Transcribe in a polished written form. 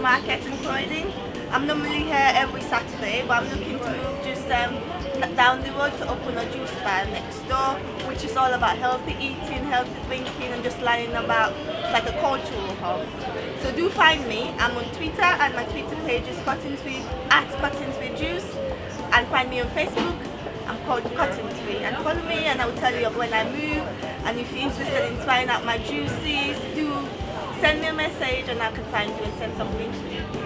market in Croydon. I'm normally here every Saturday, but I'm looking to move just down the road to open a juice bar next door, which is all about healthy eating, healthy drinking, and just learning about, it's like a cultural hub. So do find me. I'm on Twitter, and my Twitter page is @Cottinsby Juice, and find me on Facebook. I'm called Cottinsby, and follow me, and I will tell you when I move. And if you're interested in trying out my juices, do send me a message, and I can find you and send something to you.